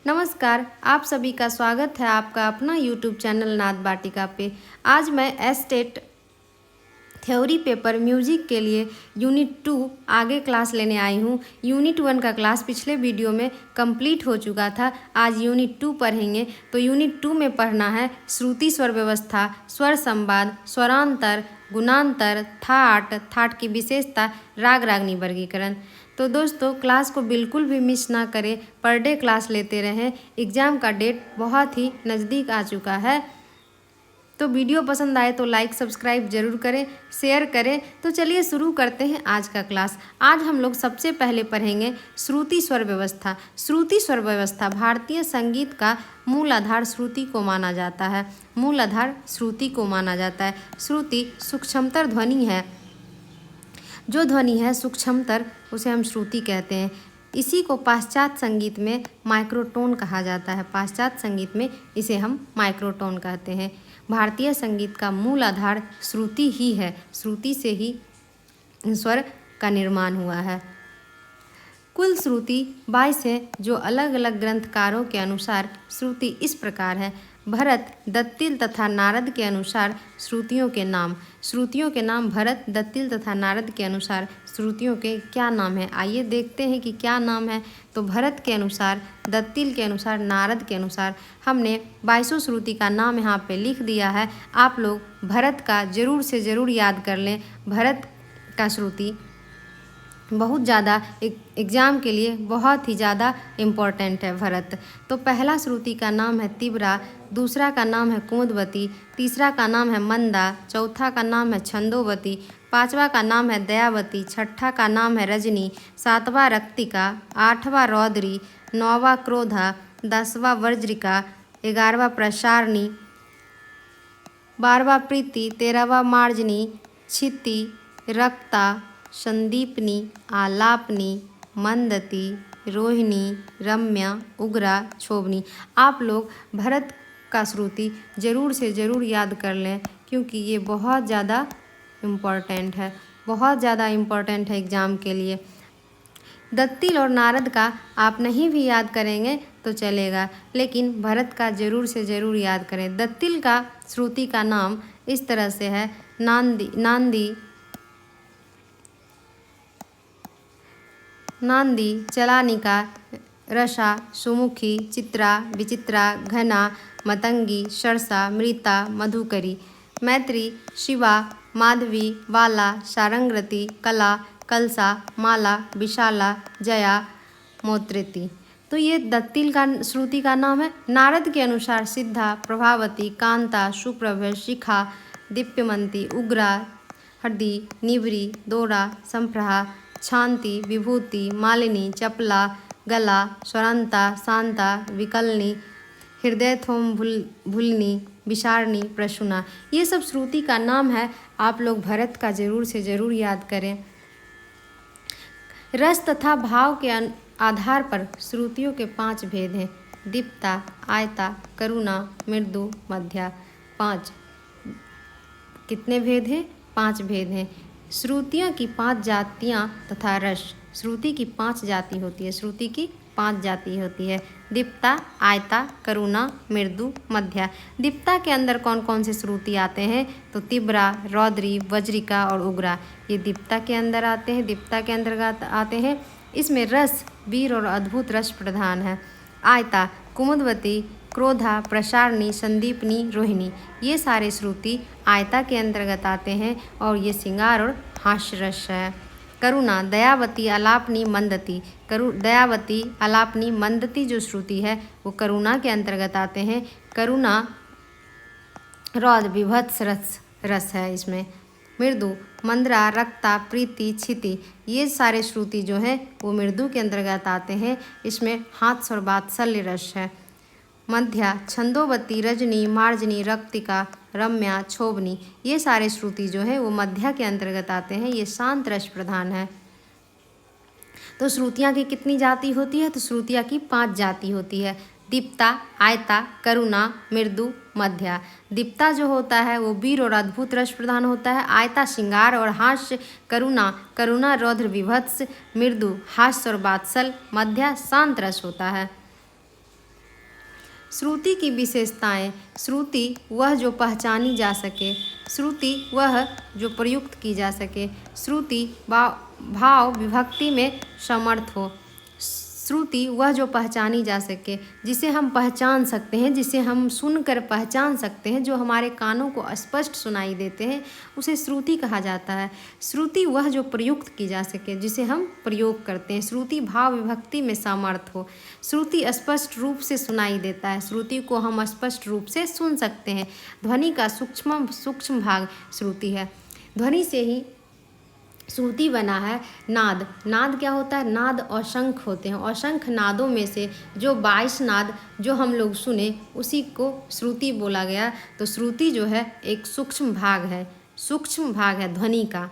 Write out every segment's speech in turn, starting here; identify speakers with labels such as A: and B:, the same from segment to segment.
A: नमस्कार, आप सभी का स्वागत है आपका अपना YouTube चैनल नाद वाटिका पे। आज मैं एस्टेट थ्योरी पेपर म्यूजिक के लिए यूनिट 2 आगे क्लास लेने आई हूँ। यूनिट 1 का क्लास पिछले वीडियो में कंप्लीट हो चुका था। आज यूनिट 2 पढ़ेंगे। तो यूनिट 2 में पढ़ना है श्रुति स्वर व्यवस्था, स्वर संवाद, स्वरांतर, गुणांतर, थाट की विशेषता, राग रागनी वर्गीकरण। तो दोस्तों क्लास को बिल्कुल भी मिस ना करें, पर डे क्लास लेते रहें। एग्ज़ाम का डेट बहुत ही नज़दीक आ चुका है। तो वीडियो पसंद आए तो लाइक सब्सक्राइब जरूर करें, शेयर करें। तो चलिए शुरू करते हैं आज का क्लास। आज हम लोग सबसे पहले पढ़ेंगे श्रुति स्वर व्यवस्था। श्रुति स्वर व्यवस्था भारतीय संगीत का मूल आधार श्रुति को माना जाता है। मूल आधार श्रुति को माना जाता है। श्रुति सूक्ष्मतर ध्वनि है। जो ध्वनि है सूक्ष्मतर उसे हम श्रुति कहते हैं। इसी को पाश्चात्य संगीत में माइक्रोटोन कहा जाता है। पाश्चात्य संगीत में इसे हम माइक्रोटोन कहते हैं। भारतीय संगीत का मूल आधार श्रुति ही है। श्रुति से ही स्वर का निर्माण हुआ है। कुल श्रुति 22 है, जो अलग अलग ग्रंथकारों के अनुसार श्रुति इस प्रकार है। भरत, दत्तिल तथा नारद के अनुसार श्रुतियों के नाम। श्रुतियों के नाम भरत, दत्तिल तथा नारद के अनुसार श्रुतियों के क्या नाम है? आइए देखते हैं कि क्या नाम है। तो भरत के अनुसार, दत्तिल के अनुसार, नारद के अनुसार हमने 22 श्रुति का नाम यहाँ पे लिख दिया है। आप लोग भरत का ज़रूर से ज़रूर याद कर लें। भरत का श्रुति बहुत ज़्यादा एग्ज़ाम के लिए बहुत ही ज़्यादा इम्पोर्टेंट है भरत। तो पहला श्रुति का नाम है तिब्रा, दूसरा का नाम है कुमुदवती, तीसरा का नाम है मंदा, चौथा का नाम है छंदोवती, पांचवा का नाम है दयावती, छठा का नाम है रजनी, सातवां रक्तिका, आठवां रौद्री, नौवां क्रोधा, 10वां वज्रिका, 11वां प्रसारणी, 12वां प्रीति, 13वां मार्जनी, क्षिति, रक्ता, संदीपनी, आलापनी, मंदती, रोहिणी, रम्या, उग्रा, क्षोभनी। आप लोग भरत का श्रुति ज़रूर से ज़रूर याद कर लें, क्योंकि ये बहुत ज़्यादा इम्पोर्टेंट है। बहुत ज़्यादा इम्पोर्टेंट है एग्ज़ाम के लिए। दत्तिल और नारद का आप नहीं भी याद करेंगे तो चलेगा, लेकिन भरत का ज़रूर से ज़रूर याद करें। दत्तिल का श्रुति का नाम इस तरह से है: नांदी, चलानिका, रसा, सुमुखी, चित्रा, विचित्रा, घना, मतंगी, सरसा, मृता, मधुकरी, मैत्री, शिवा, माधवी, वाला, सारंगरती, कला, कलसा, माला, विशाला, जया, मोत्रेती। तो ये दत्तिल का श्रुति का नाम है। नारद के अनुसार सिद्धा, प्रभावती, कांता, सुप्रभ, शिखा, दीप्यमंती, उग्रा, हरदी, निवरी, दोरा, संप्रहा, शांति, विभूति, मालिनी, चपला, गला, स्वरंता, शांता, विकलनी, हृदय थोम भूलनी, विशारणी, प्रसूना। ये सब श्रुति का नाम है। आप लोग भरत का ज़रूर से ज़रूर याद करें। रस तथा भाव के आधार पर श्रुतियों के 5 भेद हैं: दीप्ता, आयता, करुणा, मृदु, मध्या। 5 कितने भेद हैं? 5 भेद हैं। श्रुतियों की 5 जातियाँ तथा रस। श्रुति की 5 जाति होती है। श्रुति की 5 जाति होती है: दीप्ता, आयता, करुणा, मृदु, मध्या। दीप्ता के अंदर कौन कौन से श्रुति आते हैं? तो तिब्रा, रौद्री, वज्रिका और उग्रा, ये दीप्ता के अंदर आते हैं। दीप्ता के अंतर्गत आते हैं। इसमें रस वीर और अद्भुत रस प्रधान है। आयता, कुमुदवती, क्रोधा, प्रसारणी, संदीपनी, रोहिणी, ये सारे श्रुति आयता के अंतर्गत आते हैं और ये श्रृंगार और हास्य रस है। करुणा, दयावती, आलापनी, मंदती। दयावती, आलापनी, मंदती जो श्रुति है वो करुणा के अंतर्गत आते हैं। करुणा रौद्र विभत्स रस है इसमें। मृदु, मंद्रा, रक्ता, प्रीति, क्षिति, ये सारे श्रुति जो हैं वो मृदु के अंतर्गत आते हैं। इसमें हास्य और वात्सल्य रस है। मध्या, छंदोवती, रजनी, मार्जनी, रक्तिका, रम्या, क्षोभनी, ये सारे श्रुति जो है वो मध्या के अंतर्गत आते हैं। ये शांत रस प्रधान है। तो श्रुतियाँ की कितनी जाति होती है? तो श्रुतियाँ की 5 जाति होती है: दीप्ता, आयता, करुणा, मृदु, मध्या। दीप्ता जो होता है वो वीर और अद्भुत रस प्रधान होता है। आयता श्रृंगार और हास्य, करुणा रौद्र विभत्स, मृदु हास्य और वात्सल, मध्या शांत रस होता है। श्रुति की विशेषताएं। श्रुति वह जो पहचानी जा सके। श्रुति वह जो प्रयुक्त की जा सके। श्रुति भाव विभक्ति में समर्थ हो। श्रुति वह जो पहचानी जा सके, जिसे हम पहचान सकते हैं, जिसे हम सुनकर पहचान सकते हैं, जो हमारे कानों को स्पष्ट सुनाई देते हैं, उसे श्रुति कहा जाता है। श्रुति वह जो प्रयुक्त की जा सके, जिसे हम प्रयोग करते हैं। श्रुति भाव विभक्ति में समर्थ हो। श्रुति स्पष्ट रूप से सुनाई देता है। श्रुति को हम स्पष्ट रूप से सुन सकते हैं। ध्वनि का सूक्ष्म भाग श्रुति है। ध्वनि से ही श्रुति बना है। नाद। नाद क्या होता है? नाद असंख्य होते हैं। असंख्य नादों में से जो 22 नाद जो हम लोग सुने, उसी को श्रुति बोला गया। तो श्रुति जो है एक सूक्ष्म भाग है, सूक्ष्म भाग है ध्वनि का।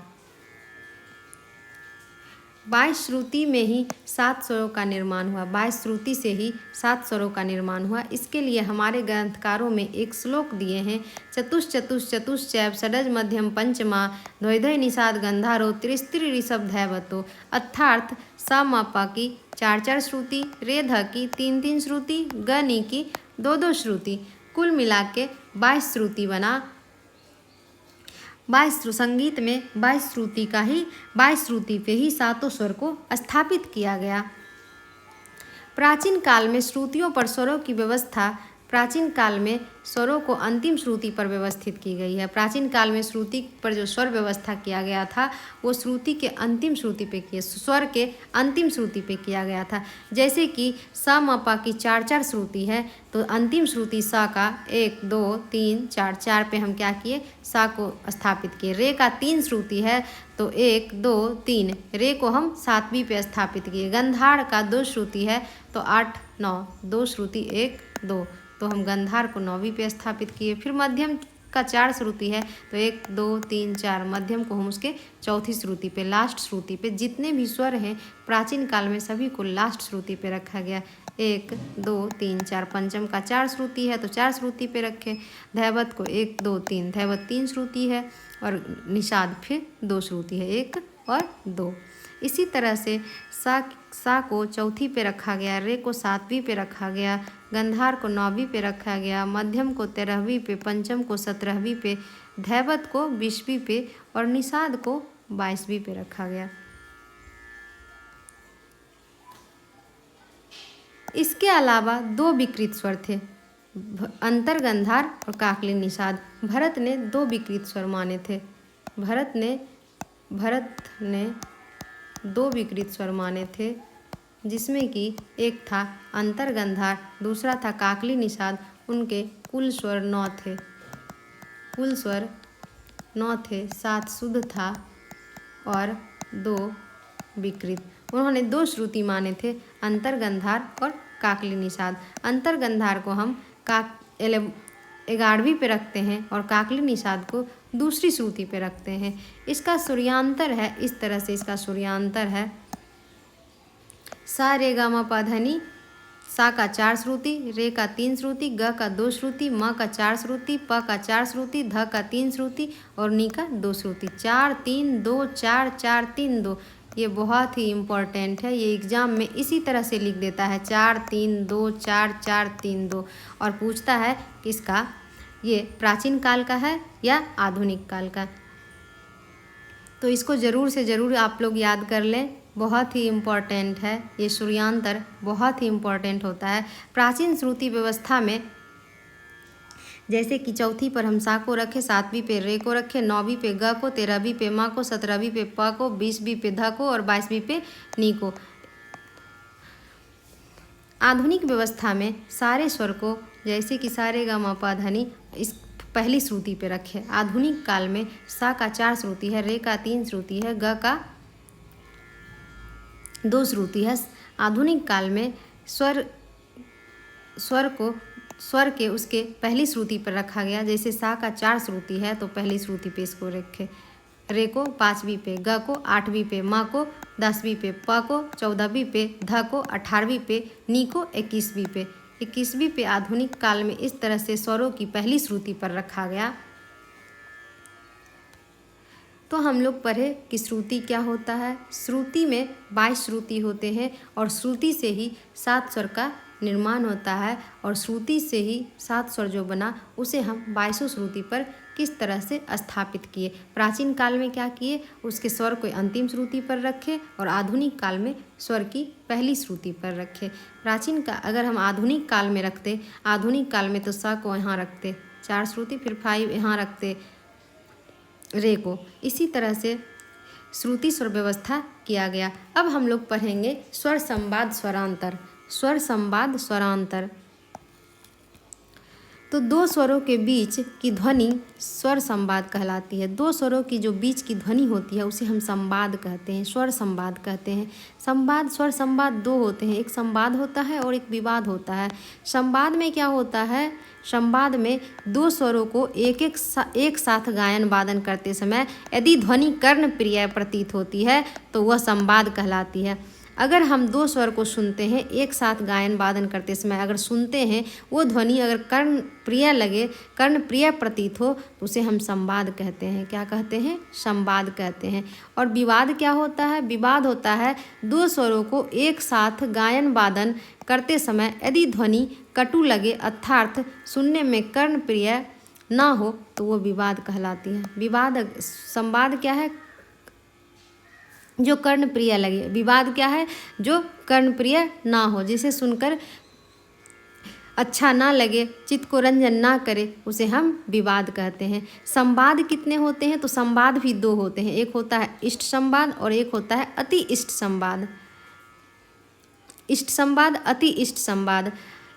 A: 22 श्रुति में ही 7 स्वरों का निर्माण हुआ। 22 श्रुति से ही 7 स्वरों का निर्माण हुआ। इसके लिए हमारे ग्रंथकारों में एक श्लोक दिए हैं। चतुश्चैव षडज मध्यम पंचमा द्वैधय निषाद गंधारो त्रिस्त्री ऋषभ धैवतो। अर्थात सा मा पा की 4-4 श्रुति, रे ध की 3-3 श्रुति, ग नी की 2-2 श्रुति, कुल मिला के 22 श्रुति बना। 22 संगीत में 22 श्रुति का ही 22 श्रुति पे ही 7 स्वर को स्थापित किया गया। प्राचीन काल में श्रुतियों पर स्वरों की व्यवस्था, प्राचीन काल में स्वरों को अंतिम श्रुति पर व्यवस्थित की गई है। प्राचीन काल में श्रुति पर जो स्वर व्यवस्था किया गया था, वो श्रुति के अंतिम श्रुति पे किया, स्वर के अंतिम श्रुति पे किया गया था। जैसे कि सा म पा की 4-4 श्रुति है, तो अंतिम श्रुति सा का 1 2 3 4 4 पे हम क्या किए? सा को स्थापित किए। रे का 3 श्रुति है, तो 1 2 3 रे को हम 7वीं पे स्थापित किए। गंधार का 2 श्रुति है, तो 8 9 2 श्रुति 1 2, तो हम गंधार को 9वीं पे स्थापित किए। फिर मध्यम का 4 श्रुति है, तो 1 2 3 4 मध्यम को हम उसके 4थी श्रुति पे, लास्ट श्रुति पे, जितने भी स्वर हैं प्राचीन काल में सभी को लास्ट श्रुति पे रखा गया। 1 2 3 4 पंचम का 4 श्रुति है, तो 4 श्रुति पे रखे। धैवत को 1 2 3, धैवत 3 श्रुति है, और निषाद फिर 2 श्रुति है, 1 और 2। इसी तरह से सा को 4थी पे रखा गया, रे को 7वीं पे रखा गया, गंधार को 9वीं पे रखा गया, मध्यम को 13वीं पे, पंचम को 17वीं पे, धैवत को 20वीं पे और निषाद को 22वीं पे रखा गया। इसके अलावा 2 विकृत स्वर थे, अंतर्गंधार और काकली निषाद। भरत ने 2 विकृत स्वर माने थे। भरत ने 2 विकृत स्वर माने थे, जिसमें कि एक था अंतर्गंधार, दूसरा था काकली निषाद। उनके कुल स्वर 9 थे, कुल स्वर 9 थे, 7 शुद्ध था और 2 विकृत। उन्होंने 2 श्रुति माने थे, अंतर्गंधार और काकली निषाद। अंतर्गंधार को हम 11वीं पे रखते हैं और काकली निषाद को दूसरी श्रुति पे रखते हैं। इसका सूर्यांतर है, इस तरह से इसका सूर्यांतर है। सा रे गा मा पा धा नी। सा का 4 श्रुति, रे का 3 श्रुति, ग का 2 श्रुति, म का 4 श्रुति, प का 4 श्रुति, ध का 3 श्रुति और नी का 2 श्रुति। 4 3 2 4 4 3 2। ये बहुत ही इम्पोर्टेंट है, ये एग्ज़ाम में इसी तरह से लिख देता है, 4 3 2 4 4 3 2, और पूछता है किसका, ये प्राचीन काल का है या आधुनिक काल का। तो इसको ज़रूर से ज़रूर आप लोग याद कर लें, बहुत ही इम्पोर्टेंट है। ये सूर्यांतर बहुत ही इम्पोर्टेंट होता है। प्राचीन श्रुति व्यवस्था में जैसे कि 4थी पर हम सा को रखे, 7वीं पे रे को रखे, 9वीं पे ग को, 13वीं पे मा को, 17वीं पे प को, 20वीं पे ध को और 22वीं पे नी को। आधुनिक व्यवस्था में सारे स्वर को जैसे कि सा रे गा मा पा धा नी इस पहली श्रुति पे रखे। आधुनिक काल में सा का 4 श्रुति है, रे का 3 श्रुति है, ग का 2 श्रुति है। आधुनिक काल में स्वर के उसके पहली श्रुति पर रखा गया। जैसे सा का 4 श्रुति है, तो पहली श्रुति पे इसको रखे। रे को 5वीं पे, ग को 8वीं पे, मा को 10वीं पे, प को 14वीं पे, ध को 18वीं पे, नी को 21वीं पे। 21वीं पे आधुनिक काल में इस तरह से स्वरों की पहली श्रुति पर रखा गया। तो हम लोग पढ़े कि श्रुति क्या होता है। श्रुति में 22 श्रुति होते हैं और श्रुति से ही 7 स्वर का निर्माण होता है और श्रुति से ही 7 स्वर जो बना उसे हम 22 श्रुति पर किस तरह से स्थापित किए। प्राचीन काल में क्या किए, उसके स्वर को अंतिम श्रुति पर रखे और आधुनिक काल में स्वर की पहली श्रुति पर रखे। प्राचीन का अगर हम आधुनिक काल में रखते, आधुनिक काल में तो स को यहाँ रखते 4 श्रुति, फिर 5 यहाँ रखते रे को। इसी तरह से श्रुति स्वर व्यवस्था किया गया। अब हम लोग पढ़ेंगे स्वर संवाद स्वरांतर। स्वर संवाद स्वरांतर तो 2 स्वरों के बीच की ध्वनि स्वर संवाद कहलाती है। 2 स्वरों की जो बीच की ध्वनि होती है उसे हम संवाद कहते हैं, स्वर संवाद कहते हैं। संवाद, स्वर संवाद 2 होते हैं, एक संवाद होता है और एक विवाद होता है। संवाद में क्या होता है, संवाद में 2 स्वरों को एक साथ गायन वादन करते समय यदि ध्वनि कर्णप्रिय प्रतीत होती है तो वह संवाद कहलाती है। अगर हम 2 स्वर को सुनते हैं एक साथ गायन वादन करते समय, अगर सुनते हैं वो ध्वनि अगर कर्णप्रिय लगे, कर्णप्रिय प्रतीत हो तो उसे हम संवाद कहते हैं। क्या कहते हैं, संवाद कहते हैं। और विवाद क्या होता है, विवाद होता है 2 स्वरों को एक साथ गायन वादन करते समय यदि ध्वनि कटु लगे अर्थात सुनने में कर्णप्रिय ना हो तो वो विवाद कहलाती है। विवाद, संवाद क्या है, जो कर्णप्रिय लगे। विवाद क्या है, जो कर्णप्रिय ना हो, जिसे सुनकर अच्छा ना लगे, चित्त को रंजन ना करे, उसे हम विवाद कहते हैं। संवाद कितने होते हैं, तो संवाद भी 2 होते हैं, एक होता है इष्ट संवाद और एक होता है अति इष्ट संवाद। इष्ट संवाद, अति इष्ट संवाद।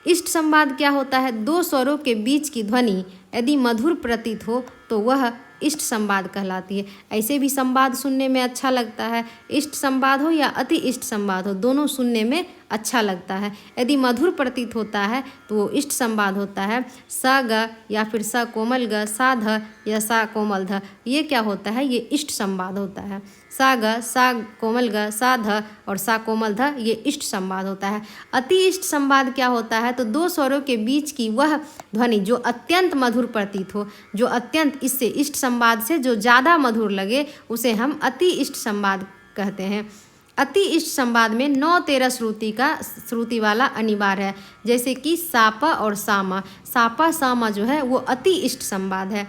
A: इष्ट संवाद क्या होता है, 2 स्वरों के बीच की ध्वनि यदि मधुर प्रतीत हो तो वह इष्ट संवाद कहलाती है। ऐसे भी संवाद सुनने में अच्छा लगता है, इष्ट संवाद हो या अति इष्ट संवाद हो, दोनों सुनने में अच्छा लगता है। यदि मधुर प्रतीत होता है तो वो इष्ट संवाद होता है। स ग या फिर स कोमल ग, सा ध या सा कोमल ध, ये क्या होता है, ये इष्ट संवाद होता है। सा ग, सा कोमल ग, सा ध और सा कोमल ध, ये इष्ट संवाद होता है। अति इष्ट संवाद क्या होता है, तो 2 स्वरों के बीच की वह ध्वनि जो अत्यंत मधुर प्रतीत हो, जो अत्यंत, इससे इष्ट संवाद से जो ज़्यादा मधुर लगे उसे हम अति इष्ट संवाद कहते हैं। अति इष्ट संवाद में 9-13 श्रुति वाला अनिवार्य है, जैसे कि सापा और सामा। सापा सामा जो है वो अति इष्ट संवाद है।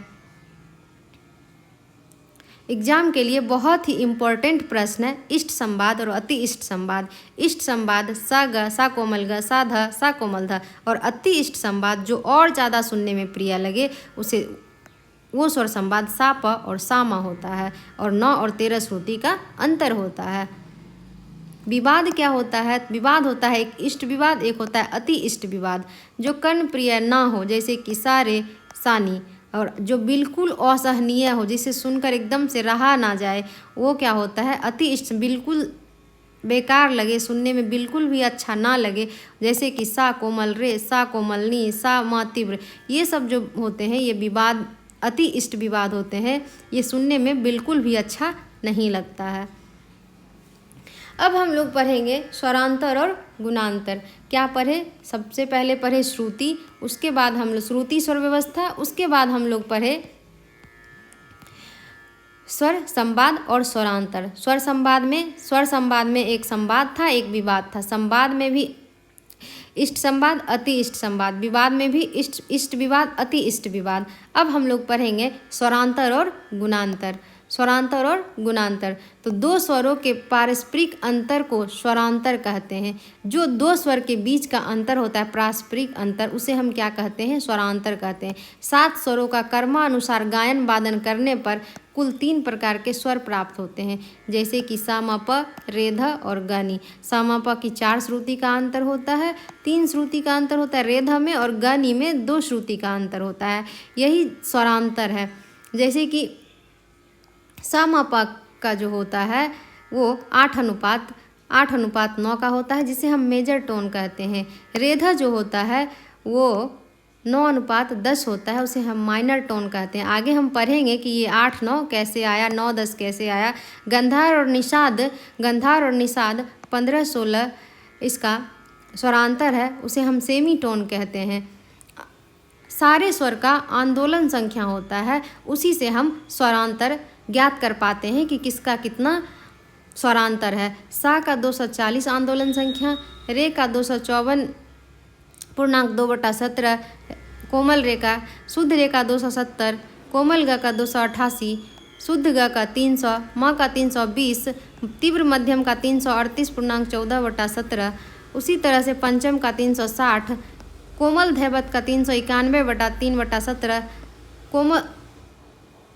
A: एग्जाम के लिए बहुत ही इम्पोर्टेंट प्रश्न है इष्ट संवाद और अति इष्ट संवाद। इष्ट संवाद सा ग, सा कोमल ग, सा ध, सा कोमल ध, और अति इष्ट संवाद जो और ज़्यादा सुनने में प्रिय लगे उसे वो स्वर संवाद सा प और सामा होता है और 9 और 13 श्रुति का अंतर होता है। विवाद क्या होता है, विवाद होता है एक इष्ट विवाद, एक होता है अति इष्ट विवाद। जो कर्णप्रिय ना हो जैसे कि सारे, सानी, और जो बिल्कुल असहनीय हो जिसे सुनकर एकदम से रहा ना जाए वो क्या होता है, अति इष्ट। बिल्कुल बेकार लगे, सुनने में बिल्कुल भी अच्छा ना लगे, जैसे कि सा कोमल रे, सा कोमल नी, सा मा तीव्र, ये सब जो होते हैं ये विवाद, अति इष्ट विवाद होते हैं। ये सुनने में बिल्कुल भी अच्छा नहीं लगता है। अब हम लोग पढ़ेंगे स्वरांतर और गुणांतर। क्या पढ़े, सबसे पहले पढ़े श्रुति, उसके बाद हम लोग श्रुति स्वर व्यवस्था, उसके बाद हम लोग पढ़े स्वर संवाद और स्वरांतर। स्वर संवाद में एक संवाद था, एक विवाद था। संवाद में भी इष्ट संवाद, अति इष्ट संवाद, विवाद में भी इष्ट विवाद, अति इष्ट विवाद। अब हम लोग पढ़ेंगे स्वरांतर और गुणांतर। स्वरांतर और गुणांतर तो 2 स्वरों के पारस्परिक अंतर को स्वरांतर कहते हैं। जो 2 स्वर के बीच का अंतर होता है, पारस्परिक अंतर, उसे हम क्या कहते हैं, स्वरांतर कहते हैं। 7 स्वरों का कर्मानुसार गायन वादन करने पर कुल 3 प्रकार के स्वर प्राप्त होते हैं, जैसे कि सा म प, रे ध और ग नी। सा म प की 4 श्रुति का अंतर होता है, 3 श्रुति का अंतर होता है रे ध में, और ग नी में 2 श्रुति का अंतर होता है। यही स्वरांतर है। जैसे कि सा म प का जो होता है वो 8:9 का होता है, जिसे हम मेजर टोन कहते हैं। रेधा जो होता है वो 9:10 होता है, उसे हम माइनर टोन कहते हैं। आगे हम पढ़ेंगे कि ये 8-9 कैसे आया, 9-10 कैसे आया। गंधार और निषाद 15-16 इसका स्वरांतर है, उसे हम सेमी टोन कहते हैं। सारे स्वर का आंदोलन संख्या होता है, उसी से हम स्वरांतर ज्ञात कर पाते हैं कि किसका कितना स्वरांतर है। सा का 240 आंदोलन संख्या, रे का 254 पूर्णांक 2/17, कोमल रे का, शुद्ध रे का 270, कोमल ग का 288, शुद्ध ग का 300, म का 320, तीव्र मध्यम का 338 पूर्णांक 14/17। उसी तरह से पंचम का 360, कोमल धैवत का 391/3/17, कोमल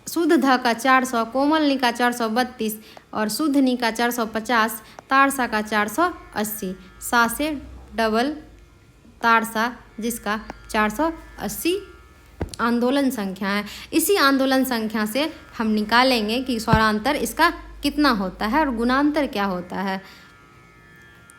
A: शुद्ध ध का 400, कोमल नी का 432 और शुद्ध नी का 450, ताड़सा का 480। सा से डबल ताड़सा जिसका 480 आंदोलन संख्या है। इसी आंदोलन संख्या से हम निकालेंगे कि स्वरांतर इसका कितना होता है और गुणांतर क्या होता है।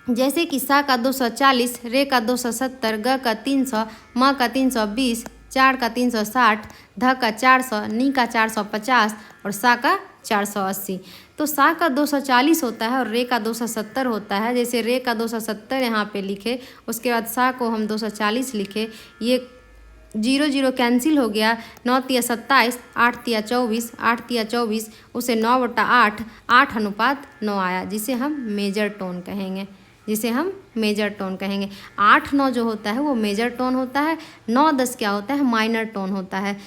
A: जैसे कि सा का 240, रे का 270, ग का 300, म का 320, चार का 360, ध का 400, नी का 450 और सा का 480। तो सा का 240 होता है और रे का 270 होता है। जैसे रे का 270 यहाँ पे लिखे, उसके बाद सा को हम 240 लिखे, ये 0 0 कैंसिल हो गया। 9 तिया 27, 8 तिया 24, 8 तिया 24, उसे 9/8, 8:9 आया, जिसे हम मेजर टोन कहेंगे, जिसे हम मेजर टोन कहेंगे। 8 9 जो होता है वो मेजर टोन होता है। 9 10 क्या होता है, माइनर टोन होता है।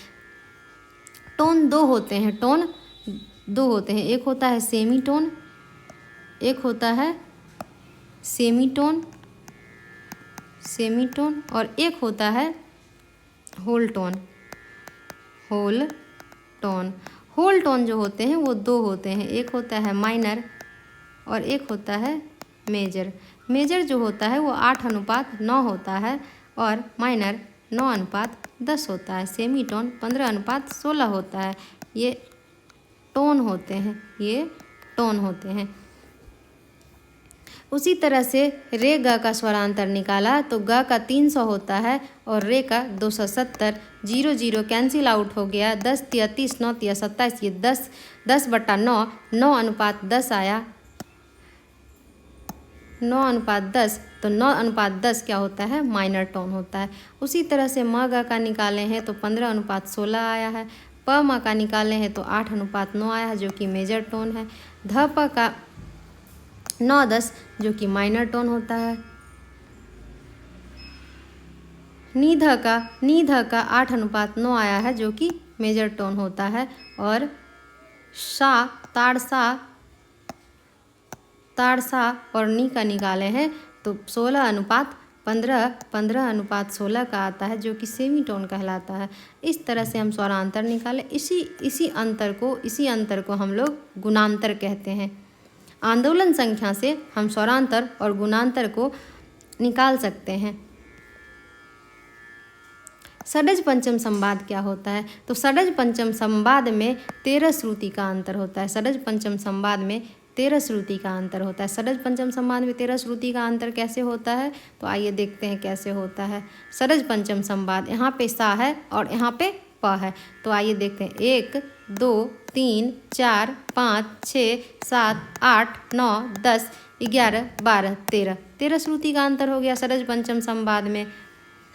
A: टोन दो होते हैं, टोन दो होते हैं, एक होता है सेमी टोन, एक होता है सेमी टोन, सेमी टोन, और एक होता है whole tone, whole tone. Whole tone जो होते हैं वो दो होते हैं, एक होता है माइनर और एक होता है मेजर। मेजर जो होता है वो 8:9 होता है और माइनर 9:10 होता है। सेमी टोन 15:16 होता है। ये टोन होते हैं, ये टोन होते हैं। उसी तरह से रे ग का स्वरांतर निकाला तो ग का 300 होता है और रे का 270। 0 0 कैंसिल आउट हो गया। 10 तिया 30, 9 तिया 27, ये 10/9, 9:10 आया, 9:10। तो 9:10 क्या होता है, माइनर टोन होता है। उसी तरह से म ग का निकाले हैं तो 15:16 आया है। प म का निकाले हैं तो 8:9 आया है, जो कि मेजर टोन है। ध प का 9 10 जो कि माइनर टोन होता है। नी ध का 8:9 आया है, जो कि मेजर टोन होता है। और सा ताड़सा और नी का निकाले हैं तो 16:15, 15:16 का आता है, जो कि सेमी टोन कहलाता है। इस तरह से हम स्वरांतर निकाले। इसी अंतर को हम लोग गुणांतर कहते हैं। आंदोलन संख्या से हम स्वरांतर और गुणांतर को निकाल सकते हैं। षड्ज पंचम संवाद क्या होता है, तो षड्ज पंचम संवाद में 13 श्रुति का अंतर होता है। षड्ज पंचम संवाद में 13 श्रुति का अंतर होता है। षड्ज पंचम संवाद में 13 श्रुति का अंतर कैसे होता है, तो आइए देखते हैं कैसे होता है। षड्ज पंचम संवाद, यहाँ पे सा है और यहाँ पे प है, तो आइए देखते हैं। 1 2 3 4 5 6 7 8 9 10 11 12 13 श्रुति का अंतर हो गया षड्ज पंचम संवाद में।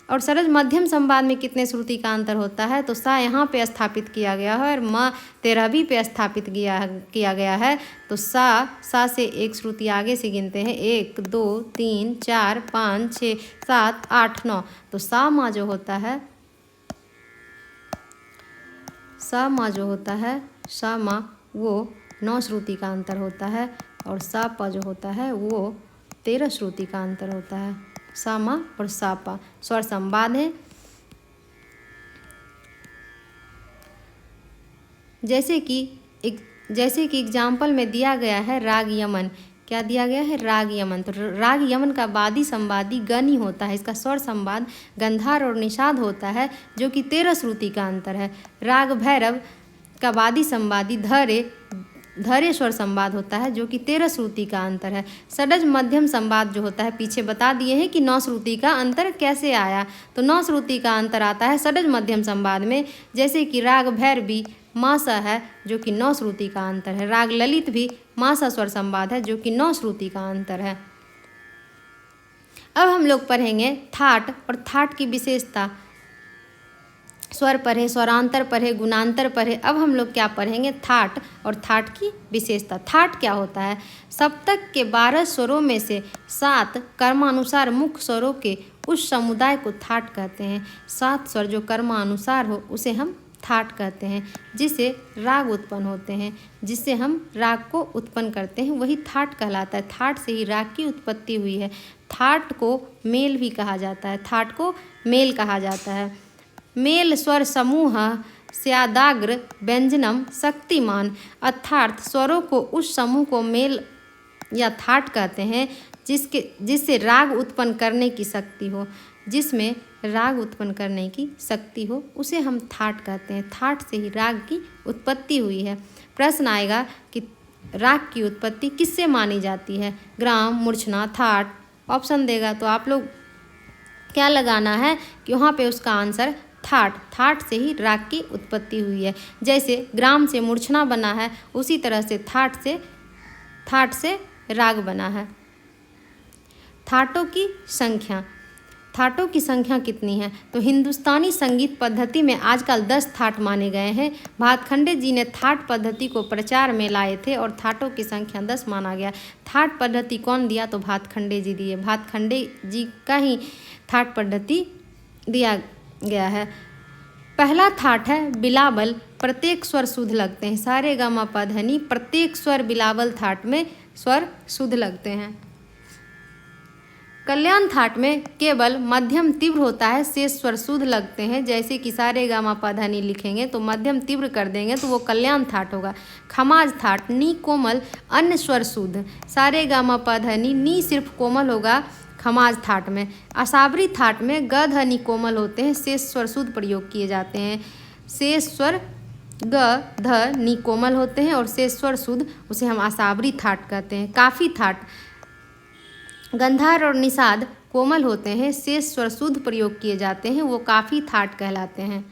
A: और षड्ज मध्यम संवाद में कितने श्रुति का अंतर होता है, तो सा यहाँ पे स्थापित किया गया है और म 13वीं पे स्थापित किया गया है। तो सा से एक श्रुति आगे से गिनते हैं। 1 2 3 4 5 6 7 8 9। तो सा मा जो होता है, सा मा वो 9 श्रुति का अंतर होता है। और सा प जो होता है वो 13 श्रुति का अंतर होता है। सा मा और सा पा स्वर संवाद है। जैसे कि एग्जाम्पल में दिया गया है राग यमन। क्या दिया गया है, राग यमन। तो राग यमन का वादी संवादी गनी होता है। इसका स्वर संवाद गंधार और निषाद होता है, जो कि 13 श्रुति का अंतर है। राग भैरव का वादी संवादी धरे स्वर संवाद होता है, जो कि 13 श्रुति का अंतर है। षड्ज मध्यम संवाद जो होता है, पीछे बता दिए हैं कि 9 श्रुति का अंतर कैसे आया। तो 9 श्रुति का अंतर आता है षड्ज मध्यम संवाद में। जैसे कि राग भैरवी मासा है, जो कि 9 श्रुति का अंतर है। राग ललित भी मासा स्वर संवाद है, जो कि 9 श्रुति का अंतर है। अब हम लोग पढ़ेंगे थाट और थाट की विशेषता। स्वर पढ़े, स्वरांतर पढ़े, गुणांतर पढ़े। अब हम लोग क्या पढ़ेंगे, थाट और थाट की विशेषता। थाट क्या होता है, सप्तक के 12 स्वरों में से 7 कर्मानुसार मुख्य स्वरों के उस समुदाय को थाट कहते हैं। 7 स्वर जो कर्मानुसार हो उसे हम थाट कहते हैं। जिससे राग उत्पन्न होते हैं, जिससे हम राग को उत्पन्न करते हैं, वही थाट कहलाता है। थाट से ही राग की उत्पत्ति हुई है। थाट को मेल भी कहा जाता है। थाट को मेल कहा जाता है। मेल स्वर समूह स्यादाग्र व्यंजनम शक्तिमान, अर्थात स्वरों को उस समूह को मेल या थाट कहते हैं जिससे राग उत्पन्न करने की शक्ति हो। जिसमें राग उत्पन्न करने की शक्ति हो उसे हम थाट कहते हैं। थाट से ही राग की उत्पत्ति हुई है। प्रश्न आएगा कि राग की उत्पत्ति किससे मानी जाती है? ग्राम, मूर्छना, थाट। ऑप्शन देगा तो आप लोग क्या लगाना है कि वहाँ पे उसका आंसर थाट। थाट से ही राग की उत्पत्ति हुई है। जैसे ग्राम से मूर्छना बना है, उसी तरह से थाट से राग बना है। थाटों की संख्या। थाटों की संख्या कितनी है? तो हिंदुस्तानी संगीत पद्धति में आजकल 10 थाट माने गए हैं। भातखंडे जी ने थाट पद्धति को प्रचार में लाए थे और थाटों की संख्या 10 माना गया। थाट पद्धति कौन दिया? तो भातखंडे जी दिए। भातखंडे जी का ही थाट पद्धति दिया गया है। पहला थाट है बिलावल। प्रत्येक स्वर शुद्ध लगते हैं। सारे गा मा पा धा नी, प्रत्येक स्वर बिलावल थाट में स्वर शुद्ध लगते हैं। कल्याण थाट में केवल मध्यम तीव्र होता है, शेष स्वर शुद्ध लगते हैं। जैसे कि सारे गा मा पा धा नी लिखेंगे तो मध्यम तीव्र कर देंगे तो वो कल्याण थाट होगा। खमाज थाट नी कोमल, अन्य स्वर शुद्ध। सारे गा मा पा धा नी सिर्फ कोमल होगा खमाज थाट में। असाबरी थाट में ग ध नी कोमल होते हैं, शेष स्वर शुद्ध प्रयोग किए जाते हैं। शेष स्वर ग ध नी कोमल होते हैं और शेष स्वर शुद्ध, उसे हम असाबरी थाट कहते हैं। काफी थाट गंधार और निषाद कोमल होते हैं, शेष स्वर शुद्ध प्रयोग किए जाते हैं, वो काफी थाट कहलाते हैं।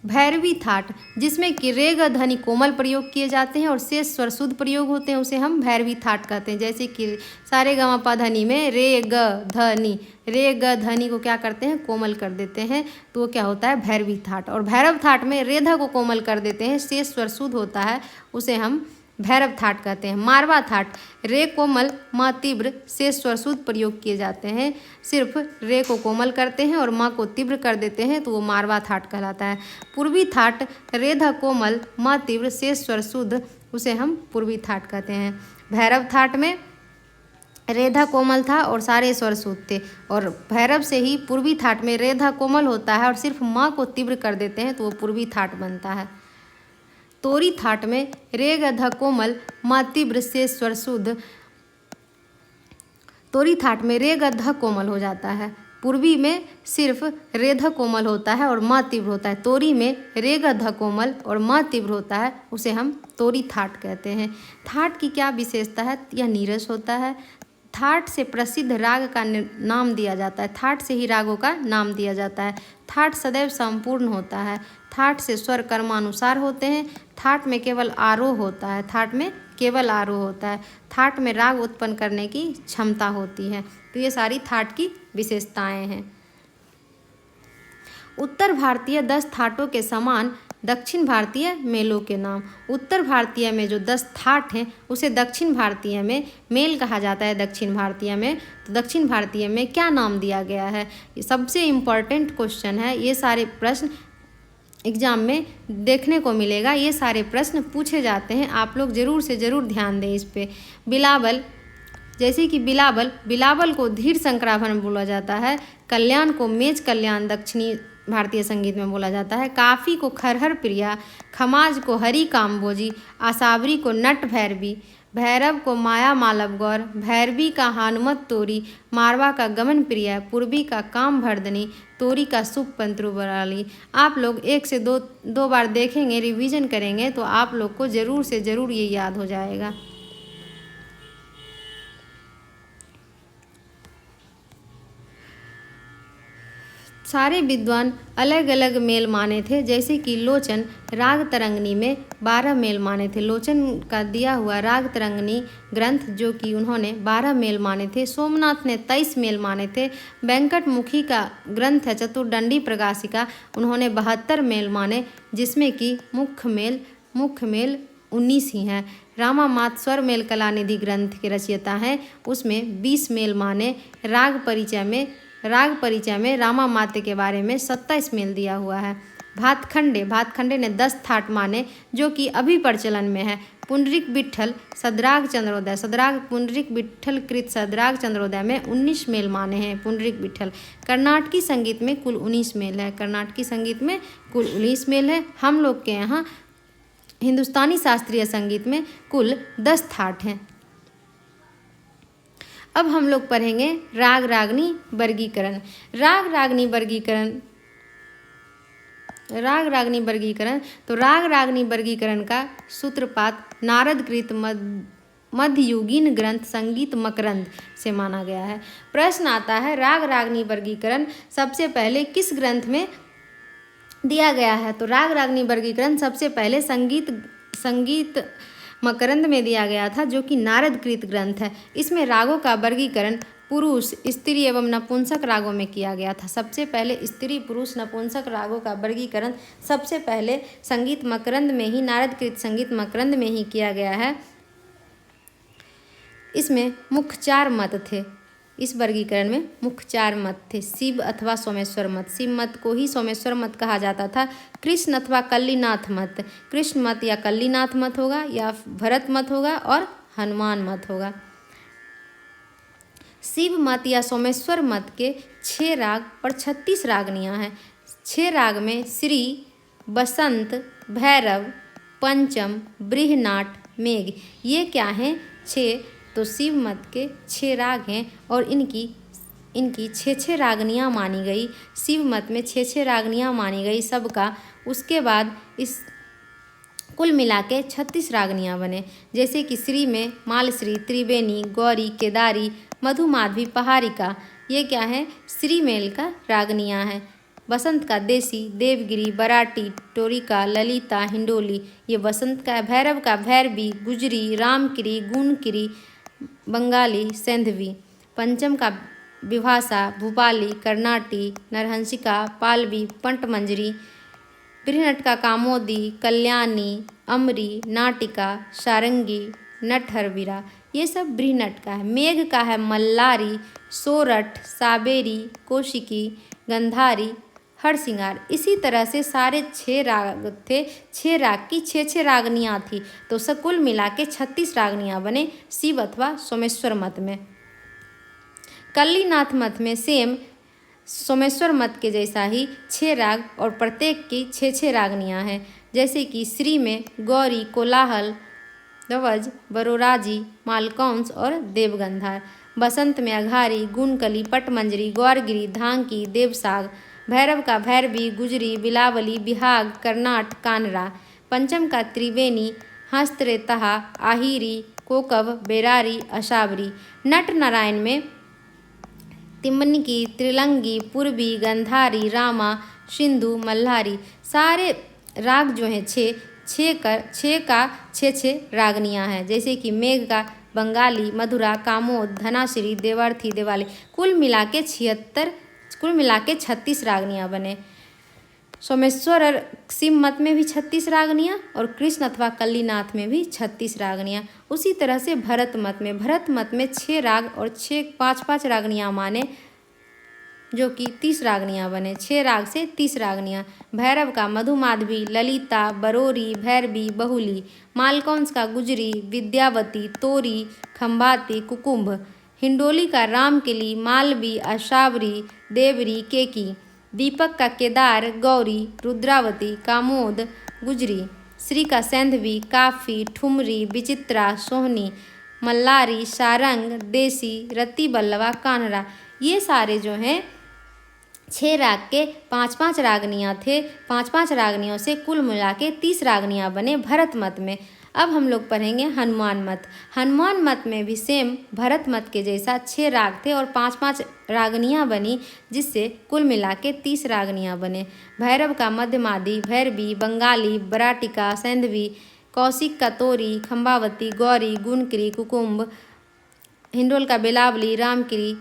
A: भैरवी थाट जिसमें कि रे ग ध नी कोमल प्रयोग किए जाते हैं और शेष स्वर शुद्ध प्रयोग होते हैं, उसे हम भैरवी थाट कहते हैं। जैसे कि सारे गा मा पा धा नी में रे ग ध नी, रे ग ध नी को क्या करते हैं? कोमल कर देते हैं, तो वो क्या होता है? भैरवी थाट। और भैरव थाट में रे ध को कोमल कर देते हैं, शेष स्वर शुद्ध होता है, उसे हम भैरव थाट कहते हैं। मारवा थाट रे कोमल माँ तीव्र, शेष स्वर शुद्ध प्रयोग किए जाते हैं। सिर्फ रे को कोमल करते हैं और माँ को तीव्र कर देते हैं, तो वो मारवा थाट कहलाता है। पूर्वी थाट रे ध कोमल माँ तीव्र, शेष स्वर शुद्ध, उसे हम पूर्वी थाट कहते हैं। भैरव थाट में रे ध कोमल था और सारे स्वर शुद्ध थे, और भैरव से ही पूर्वी थाट में रे ध कोमल होता है और सिर्फ माँ को तीव्र कर देते हैं, तो वो पूर्वी थाट बनता है। तोरी थाट में रे ग ध कोमल माँ तीव्र, शेष स्वर शुद्ध। तोरी थाट में रे ग ध कोमल हो जाता है। पूर्वी में सिर्फ रे ध कोमल होता है और माँ तीव्र होता है। तोरी में रे ग ध कोमल और माँ तीव्र होता है, उसे हम तोरी थाट कहते हैं। थाट की क्या विशेषता है? यह नीरस होता है। थाट से प्रसिद्ध राग का नाम दिया जाता है। थाट से ही रागों का नाम दिया जाता है। थाट सदैव संपूर्ण होता है। थाट से स्वर कर्मानुसार होते हैं। थाट में केवल आरोह होता है। थाट में केवल आरोह होता है। थाट में राग उत्पन्न करने की क्षमता होती है। तो ये सारी थाट की विशेषताएं हैं। उत्तर भारतीय 10 थाटों के समान दक्षिण भारतीय मेलों के नाम। उत्तर भारतीय में जो 10 थाट हैं उसे दक्षिण भारतीय में मेल कहा जाता है। दक्षिण भारतीय में, तो दक्षिण भारतीय में क्या नाम दिया गया है? ये सबसे इम्पॉर्टेंट क्वेश्चन है। ये सारे प्रश्न एग्जाम में देखने को मिलेगा। ये सारे प्रश्न पूछे जाते हैं, आप लोग ज़रूर से ज़रूर ध्यान दें इस पे। बिलावल, जैसे कि बिलावल को धीर शंकराभरण बोला जाता है। कल्याण को मेज कल्याण दक्षिणी भारतीय संगीत में बोला जाता है। काफ़ी को खरहर प्रिया, खमाज को हरि काम्बोजी, आसावरी को नट भैरवी, भैरव को माया मालव गौर, भैरवी का हानुमत तोरी, मारवा का गमन प्रिया, पूर्वी का काम भरदनी, तोरी का सुप पंत्रुबराली। आप लोग 1 से 2 बार देखेंगे, रिवीजन करेंगे तो आप लोग को ज़रूर से ज़रूर ये याद हो जाएगा। सारे विद्वान अलग अलग मेल माने थे। जैसे कि लोचन राग तरंगनी में 12 मेल माने थे। लोचन का दिया हुआ राग तरंगनी ग्रंथ जो कि उन्होंने 12 मेल माने थे। सोमनाथ ने 23 मेल माने थे। वेंकटमुखी का ग्रंथ है चतुर्दंडी प्रकाशिका, उन्होंने 72 मेल माने, जिसमें कि मुख्य मेल 19 ही हैं। रामा मात स्वर मेल कलानिधि ग्रंथ के रचयिता हैं, उसमें 20 मेल माने। राग परिचय में राग परिचय में रामा माते के बारे में 27 मेल दिया हुआ है। भातखंडे ने 10 थाट माने जो कि अभी प्रचलन में है। पुंडरीक विट्ठल सद्राग पुंडरीक विट्ठल कृत सद्राग चंद्रोदय में 19 मेल माने हैं पुंडरीक विट्ठल। कर्नाटकी संगीत में कुल 19 मेल है। हम लोग के यहाँ हिंदुस्तानी शास्त्रीय संगीत में कुल 10 थाट हैं। अब हम लोग पढ़ेंगे राग रागनी वर्गीकरण। राग रागनी वर्गीकरण का सूत्रपात नारदकृत मध्ययुगीन ग्रंथ संगीत मकरंद से माना गया है। प्रश्न आता है राग रागनी वर्गीकरण सबसे पहले किस ग्रंथ में दिया गया है? तो राग रागनी वर्गीकरण सबसे पहले संगीत मकरंद में दिया गया था, जो कि नारदकृत ग्रंथ है। इसमें रागों का वर्गीकरण पुरुष, स्त्री एवं नपुंसक रागों में किया गया था। सबसे पहले स्त्री, पुरुष, नपुंसक रागों का वर्गीकरण सबसे पहले संगीत मकरंद में ही, नारदकृत संगीत मकरंद में ही किया गया है। इसमें मुख्य 4 मत थे। इस वर्गीकरण में मुख्य 4 मत थे। शिव अथवा सोमेश्वर मत, शिव मत को ही सोमेश्वर मत कहा जाता था। कृष्ण अथवा कल्लीनाथ मत, कृष्ण मत या कल्लीनाथ मत होगा, या भरत मत होगा, और हनुमान मत होगा। शिव मत या सोमेश्वर मत के 6 राग और 36 रागनियाँ हैं। 6 राग में श्री, बसंत, भैरव, पंचम, बृहनाट, मेघ, ये क्या हैं? 6। तो शिव मत के 6 राग हैं और इनकी 6 रागनियाँ मानी गई। शिव मत में 6 रागनियाँ मानी गई सबका। उसके बाद इस कुल मिला के 36 रागनियाँ बने, जैसे कि श्री में मालश्री, त्रिवेणी, गौरी, केदारी, मधुमाधवी, पहारिका, ये क्या है? श्री मेल का रागनियाँ हैं। बसंत का देसी, देवगिरी, बराटी, टोरिका, ललिता, हिंडोली, ये बसंत का है। भैरव का भैरवी, गुजरी, रामकिरी, गुणकिरी, बंगाली, सैंधवी। पंचम का विभाषा, भूपाली, कर्नाटी, नरहंसिका, पालवी, पंटमंजरी। बृहनट का कामोदी, कल्याणी, अमरी, नाटिका, सारंगी, नटहरवीरा, ये सब बृहनट का है। मेघ का है मल्लारी, सोरठ, साबेरी, कौशिकी, गंधारी, हरसिंगार। इसी तरह से सारे 6 राग थे। 6 राग की 6 रागनियाँ थी, तो सब कुल मिला के 36 रागनियाँ बने शिव अथवा सोमेश्वर मत में। कल्लीनाथ मत में सेम सोमेश्वर मत के जैसा ही 6 राग और प्रत्येक की 6 रागनियाँ हैं, जैसे कि श्री में गौरी, कोलाहल, ध्वज, बरोराजी, मालकौंस और देवगंधार। बसंत में अघारी, गुणकली, पटमंजरी, गौरगिरी, धांकी, देवसाग। भैरव का भैरवी, गुजरी, बिलावली, बिहाग, कर्नाट, कानरा। पंचम का त्रिवेणी, हस्तरेतहा, आहिरी, कोकब, बेरारी, अशावरी। नट नारायण में तिम्मनिकी, त्रिलंगी, पूर्वी, गंधारी, रामा, सिंधु, मल्हारी। सारे राग जो हैं 6 का 6 रागनियाँ हैं, जैसे कि मेघ का बंगाली, मधुरा, कामोद, धनाश्री, देवार्थी, देवाली। कुल मिला के 36 रागनियाँ बने। सोमेश्वर और शिव मत में भी 36 रागनियाँ और कृष्ण अथवा कल्लीनाथ में भी 36 रागनियाँ। उसी तरह से भरत मत में 6 राग और 5 रागनियाँ माने, जो कि 30 रागनियाँ बने। 6 राग से 30 रागनियाँ। भैरव का मधुमाधवी, ललिता, बरोरी, भैरवी, बहुली। मालकौंस का गुजरी, विद्यावती, तोरी, खंबाती, कुकुम्भ। हिंडोली का रामकिली, मालवी, अशावरी, देवरी, केकी। दीपक का केदार, गौरी, रुद्रावती, कामोद, गुजरी। श्री का सैंधवी, काफी, ठुमरी, विचित्रा, सोहनी, मल्लारी, सारंग, देसी, रति बल्लवा, कानरा। ये सारे जो हैं 6 राग के 5 रागनियाँ थे। 5 रागनियों से कुल मिला के 30 रागनियाँ बने भरत मत में। अब हम लोग पढ़ेंगे हनुमान मत। हनुमान मत में भी सेम भरत मत के जैसा 6 राग थे और 5 रागनियाँ बनी, जिससे कुल मिला के 30 रागनियाँ बने। भैरव का मध्यमादी, भैरवी, बंगाली, बराटिका, सैंधवी। कौशिक का तोरी, खंबावती, गौरी, गुणकिरी, कुकुम्भ। हिंडोल का बेलावली, रामकिरी,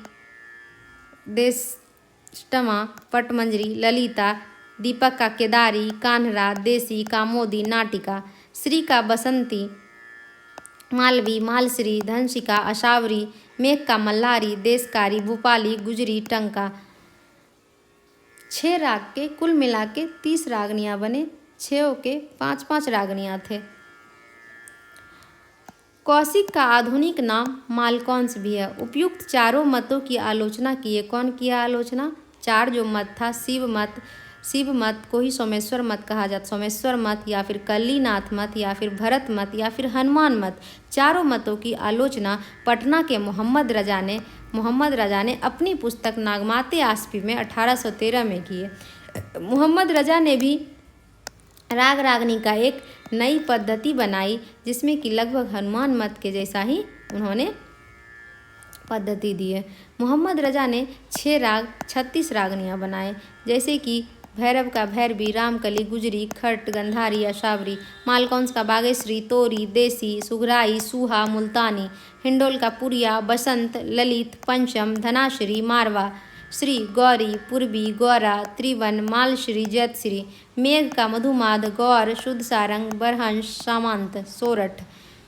A: देशटमा, पटमंजरी, ललिता। दीपक का केदारी, कान्हरा, देसी, कामोदी, नाटिका। श्री का बसंती, मालवी, मालश्री, धनशिका, अशावरी। मेघ का मल्हारी, देशकारी, भूपाली, गुजरी, टंका। 6 राग के कुल मिला के 30 रागनियाँ बने। 6 के 5-5 रागनियाँ थे। कौशिक का आधुनिक नाम मालकौंस भी है। उपयुक्त चारों मतों की आलोचना किए। कौन किया आलोचना? 4 जो मत था, शिव मत को ही सोमेश्वर मत कहा जाता, सोमेश्वर मत या फिर कल्लीनाथ मत या फिर भरत मत या फिर हनुमान मत, चारों मतों की आलोचना पटना के मोहम्मद रजा ने अपनी पुस्तक नागमाते आस्फी में 1813 में किए। मोहम्मद रजा ने भी राग रागनी का एक नई पद्धति बनाई, जिसमें कि लगभग हनुमान मत के जैसा ही उन्होंने पद्धति दी है। मोहम्मद रजा ने 6 राग 36 रागनियाँ बनाए, जैसे कि भैरव का भैरवी, रामकली, गुजरी, खट, गंधारी, अशावरी। मालकौंस का बागेश्वरी, तोरी, देसी, सुघराई, सूहा, मुल्तानी। हिंडोल का पुरिया, बसंत, ललित, पंचम, धनाश्री, मारवा, श्री, गौरी, पूर्वी, गौरा, त्रिवन, मालश्री, जयतश्री। मेघ का मधुमाद, गौर, शुद्ध सारंग, बरहंस, सामंत, सोरठ,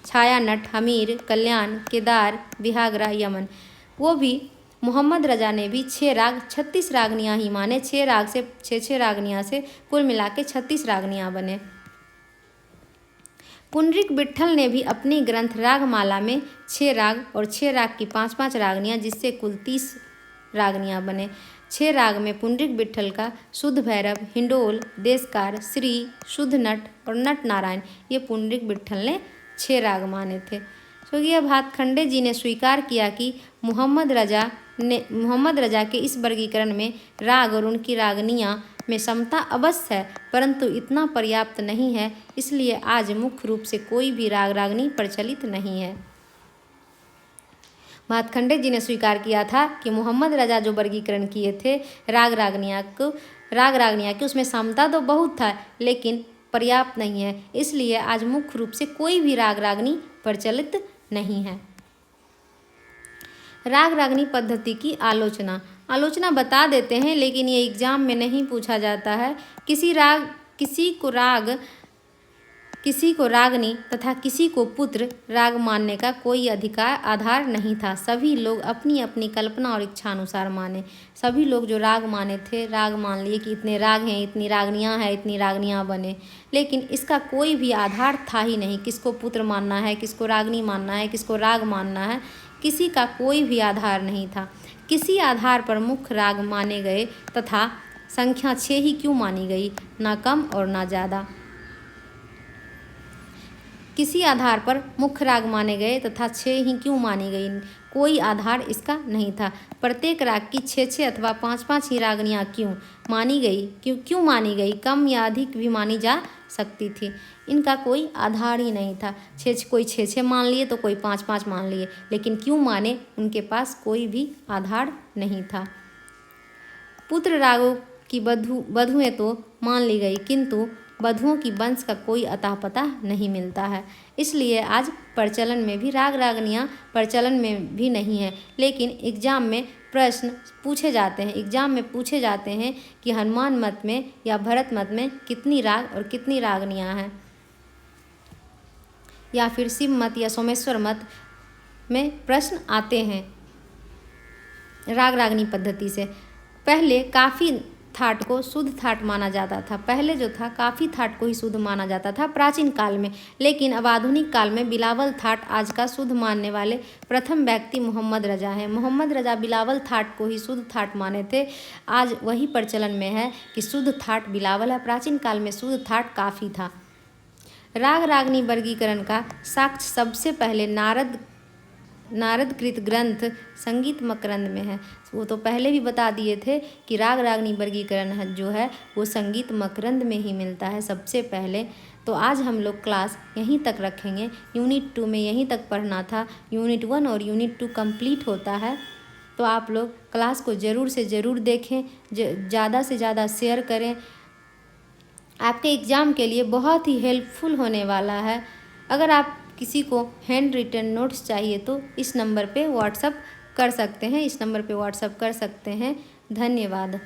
A: छायानट, हमीर, कल्याण, केदार, बिहागरा, यमन। वो भी मोहम्मद रजा ने भी 6 राग 36 रागनियाँ ही माने। 6 राग से 6 रागनियाँ से कुल मिला के 36 रागनियाँ बने। पुंडरीक विट्ठल ने भी अपनी ग्रंथ रागमाला में 6 राग और 6 राग की 5-5 रागनियाँ, जिससे कुल 30 रागनियाँ बने। 6 राग में पुंडरीक विट्ठल का शुद्ध भैरव, हिंडोल, देशकार, श्री, शुद्ध नट और नट नारायण, ये पुंडरीक विट्ठल ने 6 राग माने थे। स्वर्गीय भातखंडे जी ने स्वीकार किया कि मोहम्मद रजा के इस वर्गीकरण में राग और उनकी रागनियाँ में समता अवश्य है, परंतु इतना पर्याप्त नहीं है। इसलिए आज मुख्य रूप से कोई भी राग रागनी प्रचलित नहीं है। भातखंडे जी ने स्वीकार किया था कि मोहम्मद रजा जो वर्गीकरण किए थे राग रागनियाँ की, उसमें समता तो बहुत था लेकिन पर्याप्त नहीं है। इसलिए आज मुख्य रूप से कोई भी राग रागनी प्रचलित नहीं है। राग रागनी पद्धति की आलोचना बता देते हैं, लेकिन ये एग्जाम में नहीं पूछा जाता है। किसी को रागनी तथा किसी को पुत्र राग मानने का कोई आधार नहीं था। सभी लोग अपनी अपनी कल्पना और इच्छानुसार माने। सभी लोग जो राग माने थे, राग मान लिए कि इतने राग हैं, इतनी रागनियाँ हैं, इतनी रागनियाँ बने, लेकिन इसका कोई भी आधार था ही नहीं। किसको पुत्र मानना है, किसको रागनी मानना है, किसको राग मानना है, किसी का कोई भी आधार नहीं था। किसी आधार पर मुख्य राग माने गए तथा संख्या 6 ही क्यों मानी गई, ना कम और ना ज़्यादा। किसी आधार पर मुख्य राग माने गए तथा 6 ही क्यों मानी गई, कोई आधार इसका नहीं था। प्रत्येक राग की 6-6 अथवा 5-5 ही रागनियाँ क्यों मानी गई, कम या अधिक भी मानी जा सकती थी। इनका कोई आधार ही नहीं था। कोई 6-6 मान लिए तो कोई 5-5 मान लिए, लेकिन क्यों माने, उनके पास कोई भी आधार नहीं था। पुत्र रागों की बधुएं तो मान ली गई, किंतु बधुओं की वंश का कोई अता पता नहीं मिलता है। इसलिए आज प्रचलन में भी राग रागनियाँ प्रचलन में भी नहीं है। लेकिन एग्जाम में प्रश्न पूछे जाते हैं कि हनुमान मत में या भरत मत में कितनी राग और कितनी रागनियाँ हैं, या फिर शिव मत या सोमेश्वर मत में प्रश्न आते हैं राग रागनी पद्धति से। पहले काफ़ी थाट को शुद्ध थाट माना जाता था। पहले जो था काफ़ी थाट को ही शुद्ध माना जाता था प्राचीन काल में, लेकिन अब आधुनिक काल में बिलावल थाट आज का शुद्ध मानने वाले प्रथम व्यक्ति मोहम्मद रजा हैं। मोहम्मद रजा बिलावल थाट को ही शुद्ध थाट माने थे। आज वही प्रचलन में है कि शुद्ध थाट बिलावल है, प्राचीन काल में शुद्ध थाट काफ़ी था। राग रागनी वर्गीकरण का साक्ष्य सबसे पहले नारदकृत ग्रंथ संगीत मकरंद में है। वो तो पहले भी बता दिए थे कि राग रागनी वर्गीकरण जो है वो संगीत मकरंद में ही मिलता है सबसे पहले। तो आज हम लोग क्लास यहीं तक रखेंगे। यूनिट 2 में यहीं तक पढ़ना था। यूनिट 1 और यूनिट 2 कंप्लीट होता है, तो आप लोग क्लास को ज़रूर से ज़रूर देखें, ज़्यादा से ज़्यादा शेयर करें। आपके एग्ज़ाम के लिए बहुत ही हेल्पफुल होने वाला है। अगर आप किसी को हैंड रिटन नोट्स चाहिए तो इस नंबर पे व्हाट्सअप कर सकते हैं। धन्यवाद।